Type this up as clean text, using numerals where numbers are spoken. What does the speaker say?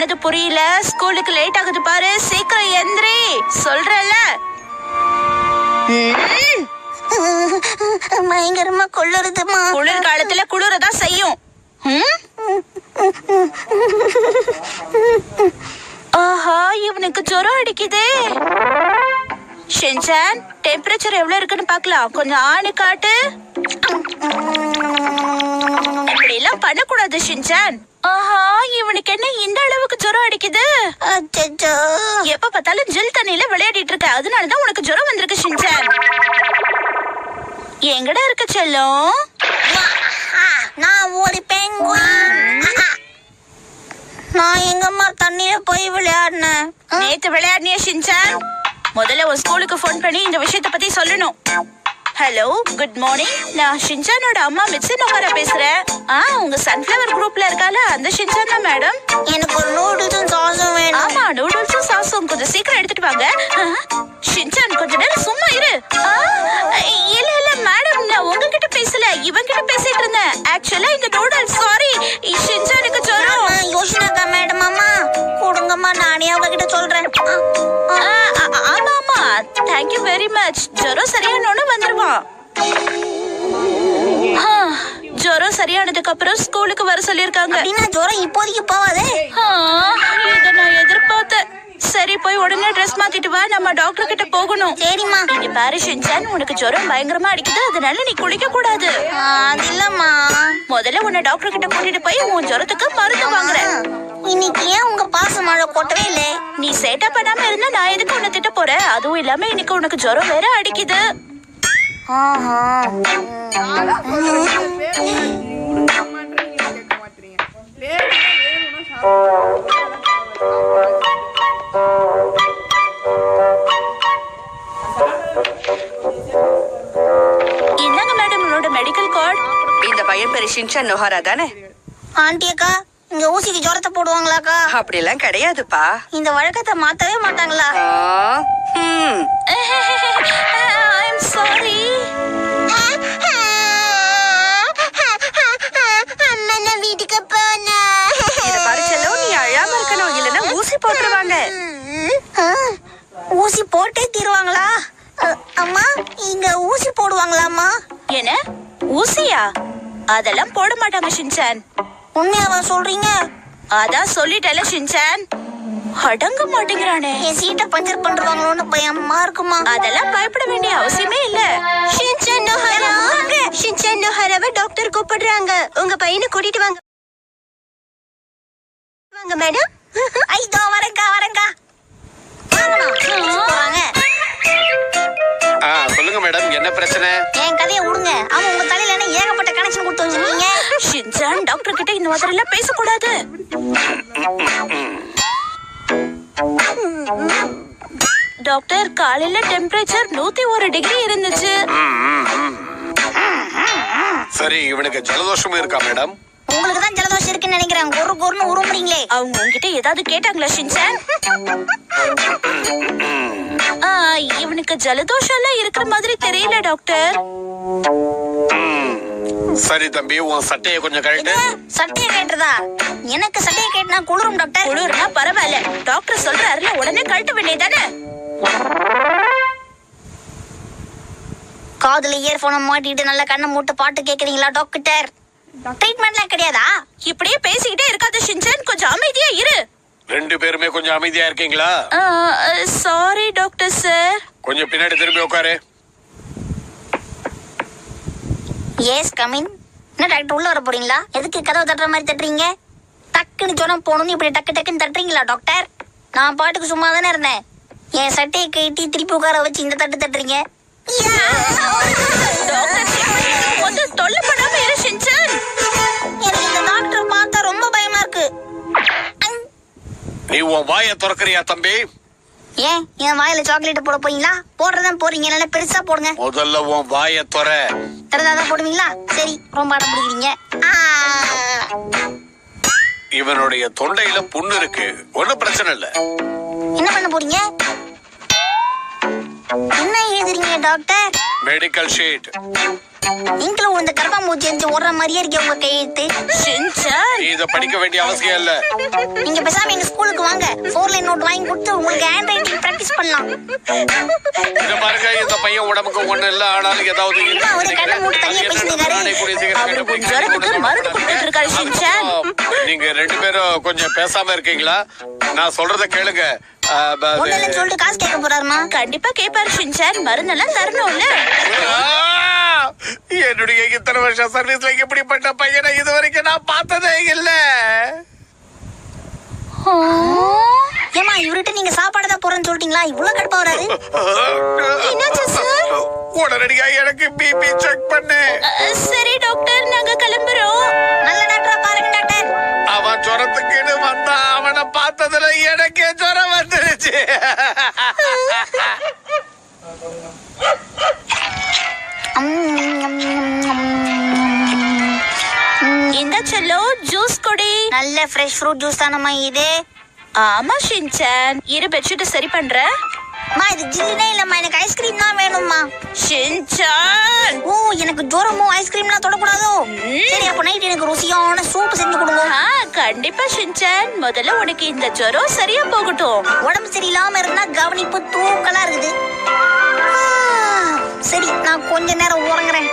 சொன்னது புரியல? ஸ்கூலுக்கு லேட் ஆகுது பாரு, சீக்கிரம் எந்திரி சொல்றல. பயங்கரமா குளிருதுமா. குளிர் காலத்துல குளிரதான் செய்யும். ஆஹா, இவனுக்கு ஜுரம் அடிக்குதே. ஷின்சான், டெம்பரேச்சர் எவ்வளவு இருக்குன்னு பாக்கலாம். கொஞ்சம் ஆணி காட்டு. இப்படி எல்லாம் பண்ணக்கூடாது ஷின்சான். ஆஹா, இவனுக்கு என்ன இந்த அளவுக்கு ஜுரம் அடிக்குது? எப்ப பார்த்தாலும் ஜில் தண்ணியில விளையாடிட்டு இருக்க, அதனாலதான் உனக்கு ஜுரம் வந்திருக்கு ஷின்சான். எங்கடா இருக்க செல்லம்? நான் ஒரு பெங்குயின். நான் எங்கம்மா தண்ணியில போய் விளையாடினேன். நேத்து விளையாடினியா ஷின்சான்? முதல்ல ஒரு ஸ்கூலுக்கு போன் பண்ணி இந்த விஷயத்தை பத்தி சொல்லணும். Hello, good morning. நான் ஷின்சானோட அம்மா மிட்சி நோஹாரா பேசுறேன். உங்க சன்ஃபிளவர் குரூப்ல இருக்கால அந்த ஷின்சான் தான் மேடம். எனக்கு ஒரு நூடுல்ஸும் சாஸும் வேணும். ஆமா, நூடுல்ஸும் சாஸும் கொஞ்சம் சீக்கிரம் எடுத்துட்டு வாங்க. ஷின்சான், கொஞ்ச நேரம் சும்மா இரு. இல்ல இல்ல மேடம், நான் உங்ககிட்ட பேசல, இவங்கிட்ட பேசிட்டு இருந்தேன். ஆக்சுவலா இந்த நூடுல்ஸ், சாரி, ஷின்சானுக்கு ஜுரம். யோசினாக்கா மேடம், அம்மா கொடுங்கம்மா, நானே அவகிட்ட சொல்றேன். ஆமா ஆமா, தேங்க்யூ வெரி மச். ஜுரம் சரியானோன்னு வந்துருவான். ஜுரம் சரியானதுக்கு அப்புறம் ஸ்கூலுக்கு வர சொல்லிருக்காங்க. ஜுரம் இப்போதைக்கு போவாதே. இத நான் எதிர்பார்த்தேன். சரி, போய் உடனே ட்ரெஸ் மாத்திட்டு வா, நம்ம டாக்டர் கிட்ட போகணும். சரிம்மா. இங்க பாரு ஷின்சான், உனக்கு ஜுரம் பயங்கரமா அடிக்குது, அதனால நீ குளிக்க கூடாது. அது இல்லம்மா, முதல்ல உன்னை டாக்டர் கிட்ட கூட்டிட்டு போய் உன் ஜுரத்துக்கு மருந்து வாங்குறேன். இன்னைக்கு ஏன் உங்க பாச மழை கொட்டவே இல்லை? நீ சேட்டா பண்ணாம இருந்தா நான் எதுக்கு உன்னை திட்ட போறேன்? அதுவும் இல்லாம இன்னைக்கு உனக்கு ஜுரம் வேற அடிக்குது. என்னங்க மேடம், உன்னோட மெடிக்கல் கார்டு. இந்த பையன் பேரு ஷின்சான் நோஹாரா தானே? ஆண்டி அக்கா, இங்க ஊசிக்கு ஜுரத்தை போடுவாங்களாக்கா? அப்படி எல்லாம் கிடையாதுப்பா. இந்த வழக்கத்தை மாத்தவே மாட்டாங்களா? I'm sorry. வீட்டுக்கு போனா இத பாரு செல்லம், நீ அழாம இருக்கணும், இல்லன்னா ஊசி போட்டுருவாங்க. ஊசி போட்டே தீருவாங்களா? அம்மா, இங்க ஊசி போடுவாங்களாமா? என்ன ஊசியா? அதெல்லாம் போட மாட்டாங்க ஷின்சான். உண்மையாவா சொல்றீங்க? அதான் சொல்லிட்டல ஷின்சான். அடங்க மாட்டேங்கிறானே. என் சீட்டை பஞ்சர் பண்றாங்களோன்னு பயமா இருக்குமா? அதெல்லாம் பயப்பட வேண்டிய அவசியமே இல்ல. ஷின்சான் நோஹாரா, ஷின்சான் நோஹாராவை டாக்டர் கூப்பிடுறாங்க. உங்க பையனை கூட்டிட்டு வாங்க. வாங்க மேடம். ஐதோ வரேங்கா வரேங்கா. சொல்லுங்க மேடம், என்ன பிரச்சனை? என் கதையை விடுங்க. அவன் உங்க தலையில என்ன ஏகப்பட்ட கனெக்ஷன் கொடுத்து வச்சிருக்கீங்க. ஷின்சான், டாக்டர் கிட்ட இந்த மாதிரி எல்லாம் பேசக்கூடாது. டாக்டர், காலையில டெம்பரேச்சர் 101 டிகிரி இருந்துச்சு. சரி, இவனுக்கு ஜலதோஷம் இருக்கா மேடம்? உங்களுக்கு தான் ஜலதோஷம் இருக்குன்னு நினைக்கிறேன். ஒரு கொருன்னு உருமுறீங்களே. அவங்க உங்ககிட்ட ஏதாவது கேட்டாங்களா ஷின்சான்? இவனுக்கு ஜலதோஷம் எல்லாம் இருக்கிற மாதிரி தெரியல டாக்டர். சரி தம்பி, உன் சட்டையை கொஞ்சம் கழட்டு. சட்டையை கேட்டுறதா? எனக்கு சட்டையை கேட்டுனா குளிரும் டாக்டர். குளிர்னா பரவாயில்ல, டாக்டர் சொல்றாருல, உடனே கழட்ட வேண்டியதானே. காதுல இயர்போனை மாட்டிட்டு நல்ல கண்ணை மூட்டு பாட்டு கேக்குறீங்களா டாக்டர்? ட்ரீட்மெண்ட்லாம் கிடையாதா? இப்படியே பேசிக்கிட்டே இருக்காத ஷின்சான், கொஞ்சம் அமைதியா இரு. ரெண்டு பேருமே கொஞ்சம் அமைதியா இருக்கீங்களா? Sorry doctor sir. கொஞ்சம் பின்னாடி திரும்பி உட்காரு. Yes come in. என்ன டாக்டர், உள்ள வர போறீங்களா? எதுக்கு கதவை தட்டுற மாதிரி தட்டுறீங்க? டக்குன்னு ஜுரம் போகணும்னு இப்படி டக்கு டக்குன்னு தட்டுறீங்களா டாக்டர்? நான் பாட்டுக்கு சும்மா தானே இருந்தேன். என் சட்டையை கட்டி திருப்பி உட்கார வச்சு இந்த தட்டு தட்டுறீங்க. தொல்லை பண்ணாம இரு ஷின்சான். எனக்கு இந்த டாக்டர் பார்த்தா ரொம்ப பயமா இருக்கு. நீ உன் வாயை திறக்கறியா தம்பி? ஏன் என் வாயில சாக்லேட் போட போறீங்களா? போடுறதான் போறீங்க, நல்லா பெருசா போடுங்க. முதல்ல உன் வாயை திற. திறந்தாதான் போடுவீங்களா? சரி, ரொம்ப அடம் பிடிக்கிறீங்க. இவனுடைய தொண்டையில புண்ணு இருக்கு, ஒன்னும் பிரச்சனை இல்ல. என்ன பண்ண போறீங்க? என்ன எழுதுறீங்க டாக்டர்? Medical sheet. இங்கில இந்த கர்ப்பாம்பூச்சி எரிஞ்சு ஓடுற மாதிரியே இருக்கு உங்க கையெழுத்து. ஷின்சான், நீ இத படிக்க வேண்டிய அவசியம் இல்ல. நீங்க பேசாம எங்க ஸ்கூல் 4 லைன் நோட் வாங்கி கொடுத்து உங்களுக்கு ஹேண்ட் ரைட்டிங் பிராக்டிஸ் பண்ணலாம். இத பாருங்க, இந்த பையன் உடம்புக்கு ஒண்ணு இல்ல, ஆனாலும் ஏதாவது ஒரு கண்ணை மூடி தனியா பேசினீங்க. அவருக்கு ஜுரத்துக்கு மருந்து கொடுத்துட்டு இருக்காரு ஷின்சான். நீங்க 2 பேரும் கொஞ்சம் பேசாம இருக்கீங்களா? நான் சொல்றத கேளுங்க. ஒண்ணுலன்னு சொல்லிட்டு காசு கேட்க போறாருமா? கண்டிப்பா கேட்பாரு ஷின்சான். மருந்தெல்லாம் தரணும்ல. என்னுடைய இத்தனை வருஷம் சர்வீஸ்ல இப்படிப்பட்ட பையனை இது வரைக்கும் நான் பார்த்ததே இல்ல. ஏமா இவர்கிட்ட நீங்க சாப்பாடு தான் போறேன்னு சொல்லிட்டீங்களா? இவ்வளவு கடுப்பா வராது. என்னாச்சு சார்? உடனடியா எனக்கு பிபி செக் பண்ணு. சரி டாக்டர், நாங்க கிளம்புறோம். நல்ல டாக்டரா பாருங்க டாக்டர். அவன் ஜுரத்துக்குன்னு வந்தா அவனை பார்த்ததுல எனக்கே ஜுரம் வந்துருச்சு. இந்த செல்லோ ஜூஸ் கொடி. நல்ல ஃப்ரெஷ் ஃப்ரூட் ஜூஸ் தானம்மா இது? ஆமா ஷின்சான், இரு பெட்ஷீட் சரி பண்றேன். மா இது ஜில்லுனே இல்லம்மா, எனக்கு ஐஸ்கிரீம் தான் வேணும்மா. ஷின்சான், ஓ எனக்கு ஜோரமோ ஐஸ்கிரீம்லாம் தொடக்கூடாதோ? சரி அப்ப நைட் எனக்கு ருசியான சூப் செஞ்சு கொடுங்க. கண்டிப்பா ஷின்சான். முதல்ல உனக்கு இந்த ஜுரம் சரியா போகட்டும். உடம்பு சரியில்லாம இருந்தா கவனிப்பு தூக்கலா இருக்குது. சரி நான் கொஞ்ச நேரம் உறங்குறேன்.